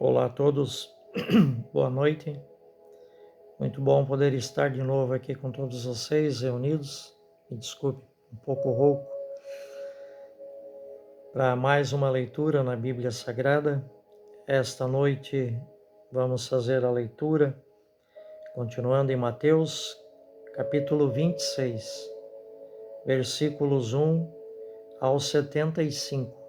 Olá a todos, boa noite. Muito bom poder estar de novo aqui com todos vocês reunidos. Me desculpe, um pouco rouco. Para mais uma leitura na Bíblia Sagrada. Esta noite vamos fazer a leitura, continuando em Mateus, capítulo 26, versículos 1 ao 75.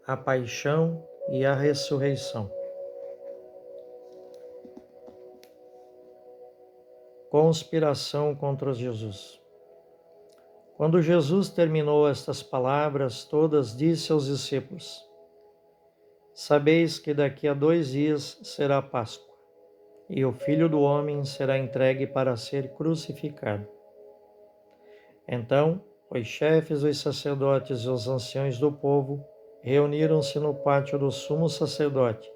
A paixão e a ressurreição. Conspiração contra Jesus. Quando Jesus terminou estas palavras todas, disse aos discípulos: Sabeis que daqui a 2 dias será Páscoa, e o Filho do Homem será entregue para ser crucificado. Então, os chefes, os sacerdotes e os anciões do povo reuniram-se no pátio do sumo sacerdote,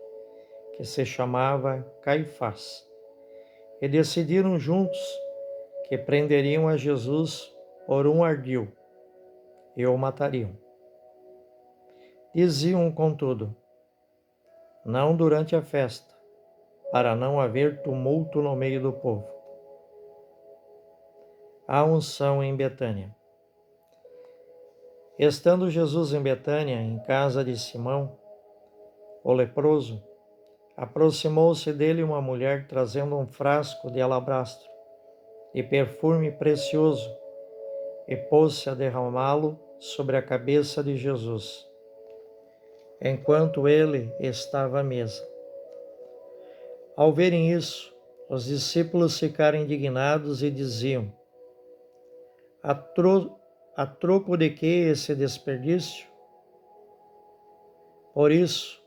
que se chamava Caifás, e decidiram juntos que prenderiam a Jesus por um ardil e o matariam. Diziam, contudo, não durante a festa, para não haver tumulto no meio do povo. A unção em Betânia. Estando Jesus em Betânia, em casa de Simão, o leproso, aproximou-se dele uma mulher trazendo um frasco de alabastro de perfume precioso e pôs-se a derramá-lo sobre a cabeça de Jesus, enquanto ele estava à mesa. Ao verem isso, os discípulos ficaram indignados e diziam: A troco de que esse desperdício? Por isso,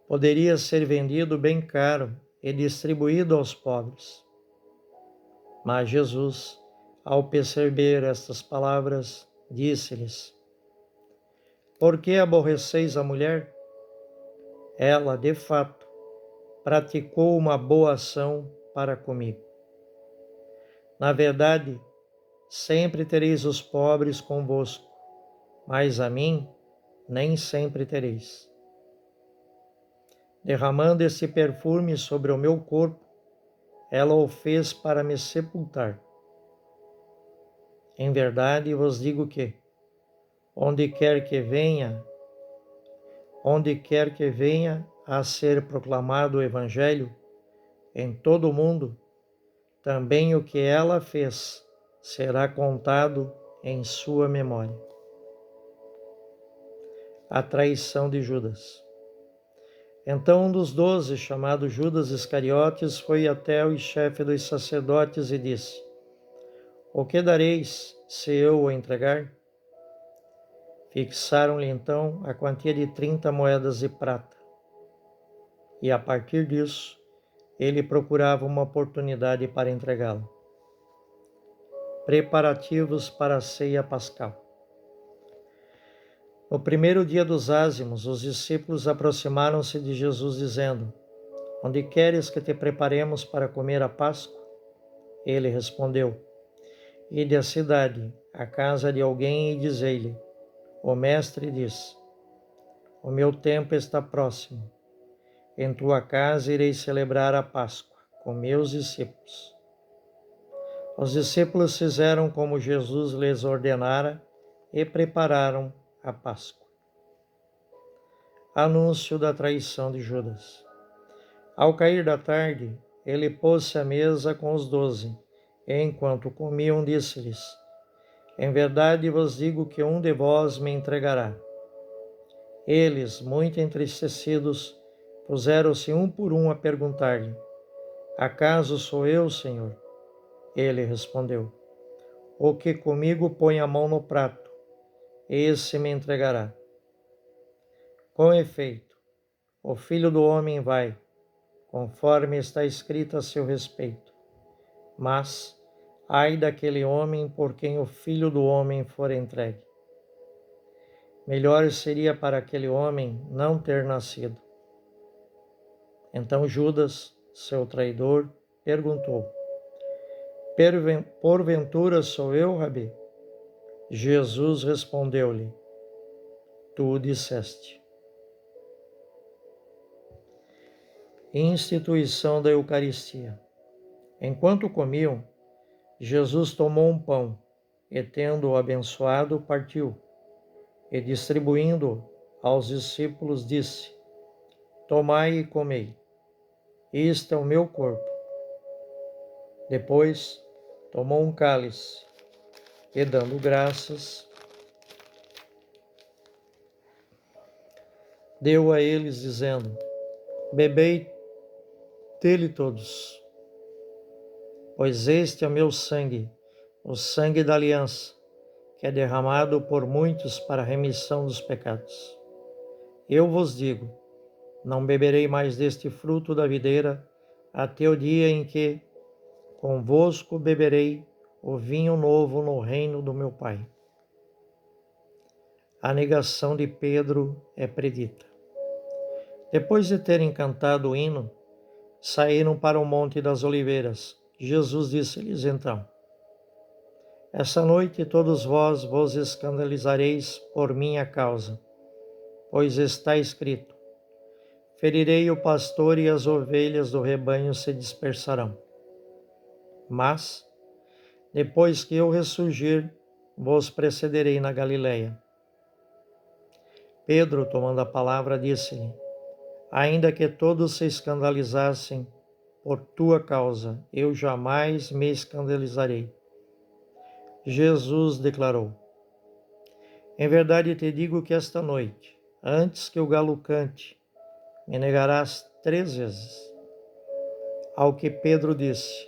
poderia ser vendido bem caro e distribuído aos pobres. Mas Jesus, ao perceber estas palavras, disse-lhes: Por que aborreceis a mulher? Ela, de fato, praticou uma boa ação para comigo. Na verdade, sempre tereis os pobres convosco, mas a mim nem sempre tereis. Derramando esse perfume sobre o meu corpo, ela o fez para me sepultar. Em verdade vos digo que, onde quer que venha a ser proclamado o Evangelho em todo o mundo, também o que ela fez será contado em sua memória. A traição de Judas. Então um dos 12, chamado Judas Iscariotes, foi até o chefe dos sacerdotes e disse: O que dareis se eu o entregar? Fixaram-lhe então a quantia de 30 moedas de prata. E a partir disso, ele procurava uma oportunidade para entregá-lo. Preparativos para a ceia pascal. No primeiro dia dos ázimos, os discípulos aproximaram-se de Jesus dizendo: Onde queres que te preparemos para comer a Páscoa? Ele respondeu: Ide à cidade, à casa de alguém e dizei-lhe: O mestre diz: O meu tempo está próximo. Em tua casa irei celebrar a Páscoa com meus discípulos. Os discípulos fizeram como Jesus lhes ordenara e prepararam a Páscoa. Anúncio da traição de Judas. Ao cair da tarde, ele pôs-se à mesa com os 12, e enquanto comiam, disse-lhes: Em verdade vos digo que um de vós me entregará. Eles, muito entristecidos, puseram-se um por um a perguntar-lhe: Acaso sou eu, Senhor? Ele respondeu: O que comigo põe a mão no prato, esse me entregará. Com efeito, o Filho do Homem vai, conforme está escrito a seu respeito. Mas, ai daquele homem por quem o Filho do Homem for entregue. Melhor seria para aquele homem não ter nascido. Então Judas, seu traidor, perguntou: Porventura sou eu, Rabi? Jesus respondeu-lhe: Tu o disseste. Instituição da Eucaristia. Enquanto comiam, Jesus tomou um pão e, tendo-o abençoado, partiu, e distribuindo aos discípulos, disse: Tomai e comei, isto é o meu corpo. Depois, tomou um cálice e, dando graças, deu a eles, dizendo: Bebei dele todos, pois este é o meu sangue, o sangue da aliança, que é derramado por muitos para a remissão dos pecados. Eu vos digo, não beberei mais deste fruto da videira, até o dia em que convosco beberei o vinho novo no reino do meu Pai. A negação de Pedro é predita. Depois de terem cantado o hino, saíram para o Monte das Oliveiras. Jesus disse-lhes então: Essa noite todos vós vos escandalizareis por minha causa, pois está escrito: Ferirei o pastor e as ovelhas do rebanho se dispersarão. Mas, depois que eu ressurgir, vos precederei na Galileia. Pedro, tomando a palavra, disse-lhe: Ainda que todos se escandalizassem por tua causa, eu jamais me escandalizarei. Jesus declarou: Em verdade te digo que esta noite, antes que o galo cante, me negarás 3 vezes. Ao que Pedro disse: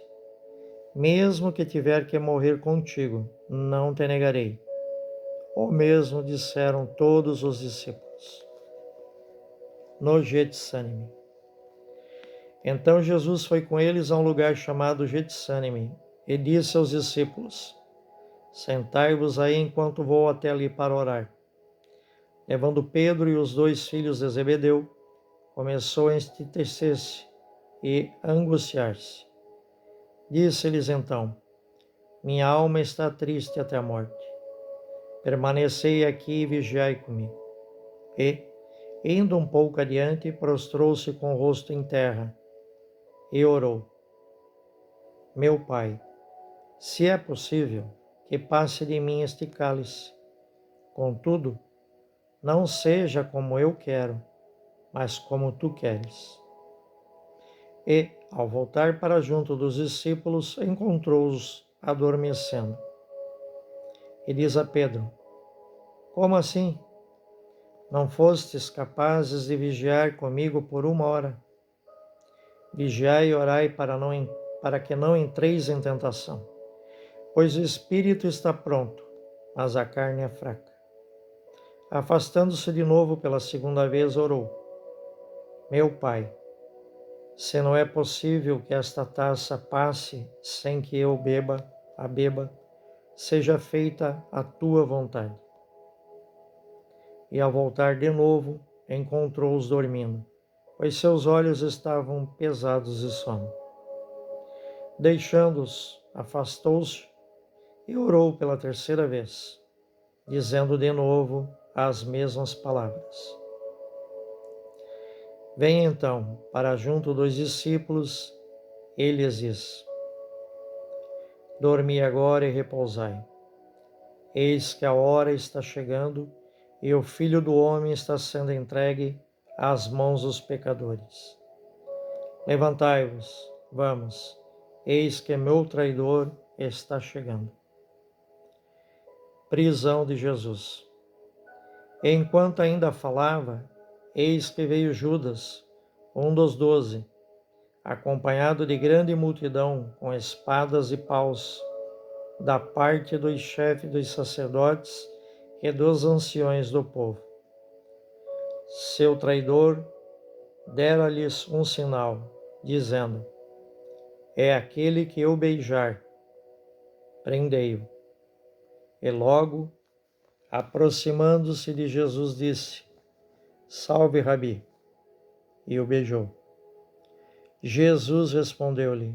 Mesmo que tiver que morrer contigo, não te negarei. O mesmo disseram todos os discípulos. No Getsânime. Então Jesus foi com eles a um lugar chamado Getsânime e disse aos discípulos: Sentai-vos aí enquanto vou até ali para orar. Levando Pedro e os 2 filhos de Zebedeu, começou a entristecer-se e angustiar-se. Disse-lhes então: Minha alma está triste até a morte. Permanecei aqui e vigiai comigo. E, indo um pouco adiante, prostrou-se com o rosto em terra e orou: Meu Pai, se é possível, que passe de mim este cálice. Contudo, não seja como eu quero, mas como tu queres. E, ao voltar para junto dos discípulos, encontrou-os adormecendo. E diz a Pedro: Como assim? Não fostes capazes de vigiar comigo por 1 hora? Vigiai e orai para que não entreis em tentação. Pois o espírito está pronto, mas a carne é fraca. Afastando-se de novo pela 2ª vez, orou: Meu Pai, se não é possível que esta taça passe sem que eu a beba, seja feita a tua vontade. E ao voltar de novo, encontrou-os dormindo, pois seus olhos estavam pesados de sono. Deixando-os, afastou-se e orou pela 3ª vez, dizendo de novo as mesmas palavras. Vem então para junto dos discípulos e lhes diz: Dormi agora e repousai. Eis que a hora está chegando e o Filho do Homem está sendo entregue às mãos dos pecadores. Levantai-vos, vamos, eis que meu traidor está chegando. Prisão de Jesus. Enquanto ainda falava, eis que veio Judas, um dos 12, acompanhado de grande multidão com espadas e paus, da parte dos chefes dos sacerdotes e dos anciões do povo. Seu traidor dera-lhes um sinal, dizendo: É aquele que eu beijar, prendei-o. E logo, aproximando-se de Jesus, disse: Salve, Rabi, e o beijou. Jesus respondeu-lhe: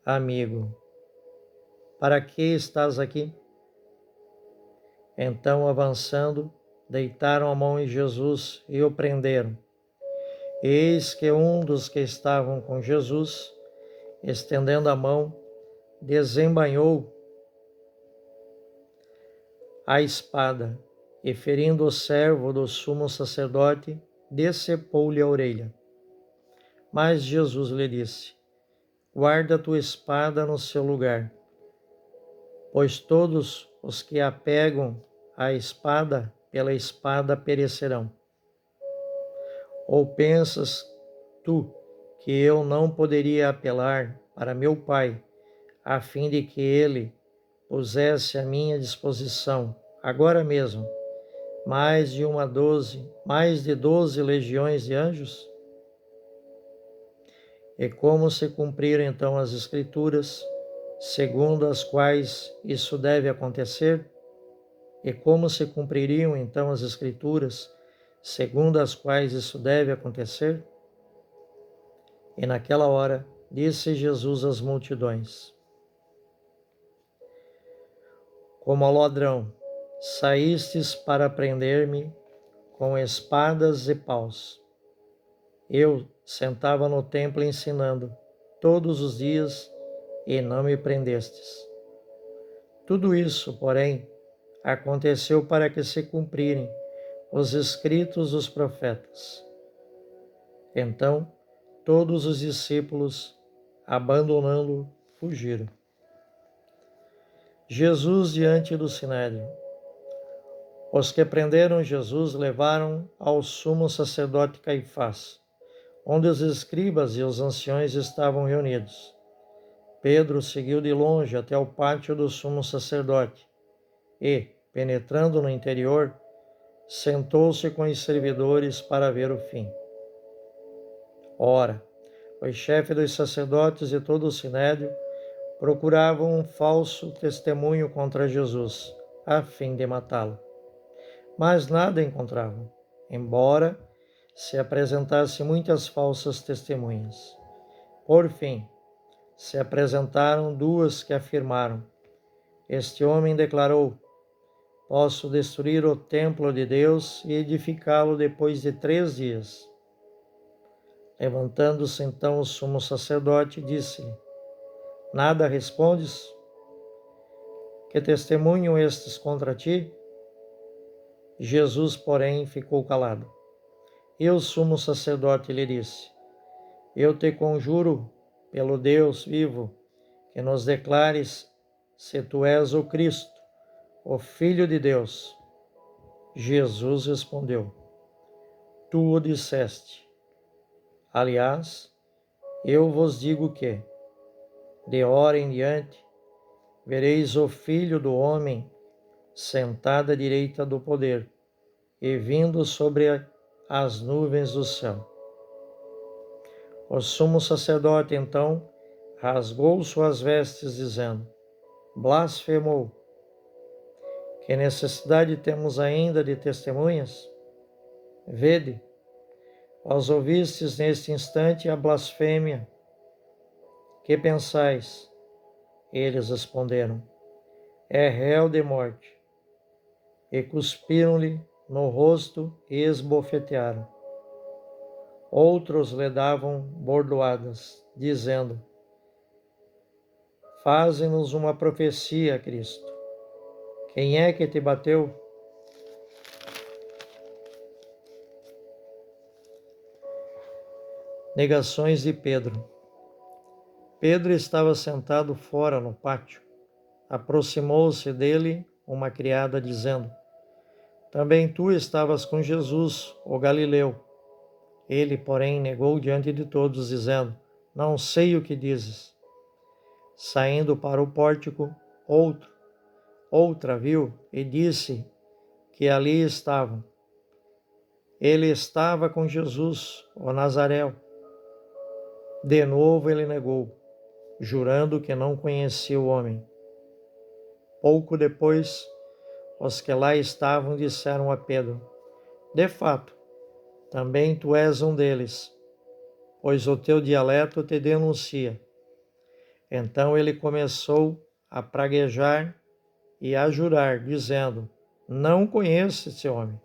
Amigo, para que estás aqui? Então, avançando, deitaram a mão em Jesus e o prenderam. Eis que um dos que estavam com Jesus, estendendo a mão, desembainhou a espada e, ferindo o servo do sumo sacerdote, decepou-lhe a orelha. Mas Jesus lhe disse: guarda tua espada no seu lugar, pois todos os que apegam à espada, pela espada perecerão. Ou pensas tu que eu não poderia apelar para meu Pai, a fim de que ele pusesse à minha disposição, agora mesmo, mais de 12 legiões de anjos? E como se cumpriram então as Escrituras, segundo as quais isso deve acontecer? E como se cumpririam então as Escrituras, segundo as quais isso deve acontecer? E naquela hora disse Jesus às multidões: como ao ladrão, saístes para prender-me com espadas e paus. Eu sentava no templo ensinando todos os dias e não me prendestes. Tudo isso, porém, aconteceu para que se cumprirem os escritos dos profetas. Então, todos os discípulos, abandonando-o, fugiram. Jesus diante do Sinédrio. Os que prenderam Jesus levaram ao sumo sacerdote Caifás, onde os escribas e os anciões estavam reunidos. Pedro seguiu de longe até o pátio do sumo sacerdote e, penetrando no interior, sentou-se com os servidores para ver o fim. Ora, os chefes dos sacerdotes e todo o sinédrio procuravam um falso testemunho contra Jesus, a fim de matá-lo. Mas nada encontravam, embora se apresentasse muitas falsas testemunhas. Por fim, se apresentaram duas que afirmaram: este homem declarou: posso destruir o templo de Deus e edificá-lo depois de 3 dias. Levantando-se então o sumo sacerdote, disse-lhe: nada respondes? Que testemunham estes contra ti? Jesus, porém, ficou calado. E o sumo sacerdote lhe disse: eu te conjuro, pelo Deus vivo, que nos declares se tu és o Cristo, o Filho de Deus. Jesus respondeu: tu o disseste. Aliás, eu vos digo que, de hora em diante, vereis o Filho do Homem sentado à direita do poder e vindo sobre as nuvens do céu. O sumo sacerdote, então, rasgou suas vestes, dizendo: blasfemou. Que necessidade temos ainda de testemunhas? Vede, vós ouvistes neste instante a blasfêmia. Que pensais? Eles responderam: é réu de morte. E cuspiram-lhe no rosto e esbofetearam. Outros lhe davam bordoadas, dizendo: faze-nos uma profecia, Cristo. Quem é que te bateu? Negações de Pedro. Pedro estava sentado fora no pátio. Aproximou-se dele uma criada, dizendo: também tu estavas com Jesus, o Galileu. Ele, porém, negou diante de todos, dizendo: não sei o que dizes. Saindo para o pórtico, outra viu e disse que ali estavam. Ele estava com Jesus, o Nazareu. De novo ele negou, jurando que não conhecia o homem. Pouco depois, os que lá estavam disseram a Pedro: de fato, também tu és um deles, pois o teu dialeto te denuncia. Então ele começou a praguejar e a jurar, dizendo: não conheço esse homem.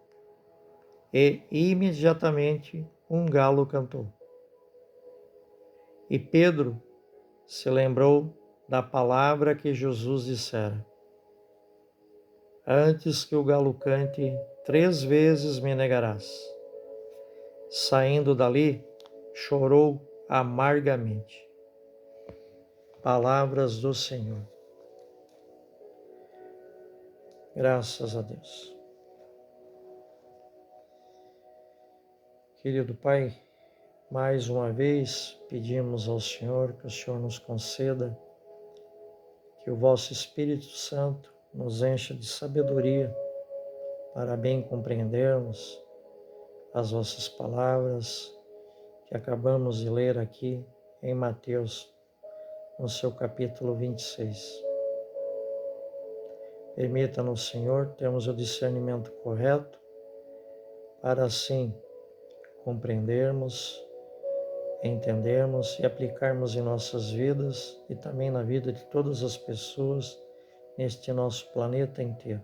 E imediatamente um galo cantou. E Pedro se lembrou da palavra que Jesus dissera: antes que o galo cante, 3 vezes me negarás. Saindo dali, chorou amargamente. Palavras do Senhor. Graças a Deus. Querido Pai, mais uma vez pedimos ao Senhor que o Senhor nos conceda que o vosso Espírito Santo nos encha de sabedoria para bem compreendermos as vossas palavras que acabamos de ler aqui em Mateus, no seu capítulo 26. Permita-nos, Senhor, termos o discernimento correto para assim compreendermos, entendermos e aplicarmos em nossas vidas e também na vida de todas as pessoas neste nosso planeta inteiro,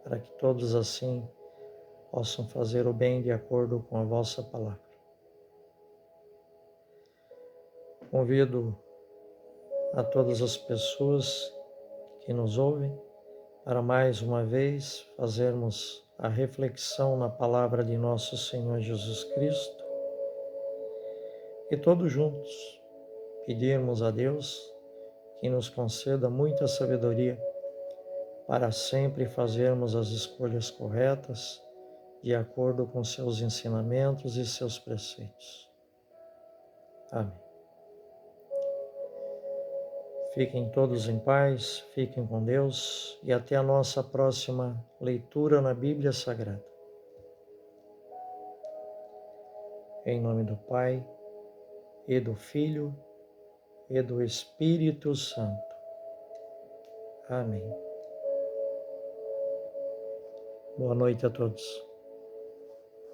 para que todos assim possam fazer o bem de acordo com a vossa palavra. Convido a todas as pessoas que nos ouvem para mais uma vez fazermos a reflexão na palavra de nosso Senhor Jesus Cristo e todos juntos pedirmos a Deus que nos conceda muita sabedoria para sempre fazermos as escolhas corretas de acordo com seus ensinamentos e seus preceitos. Amém. Fiquem todos em paz, fiquem com Deus e até a nossa próxima leitura na Bíblia Sagrada. Em nome do Pai, e do Filho, e do Espírito Santo. Amém. Boa noite a todos.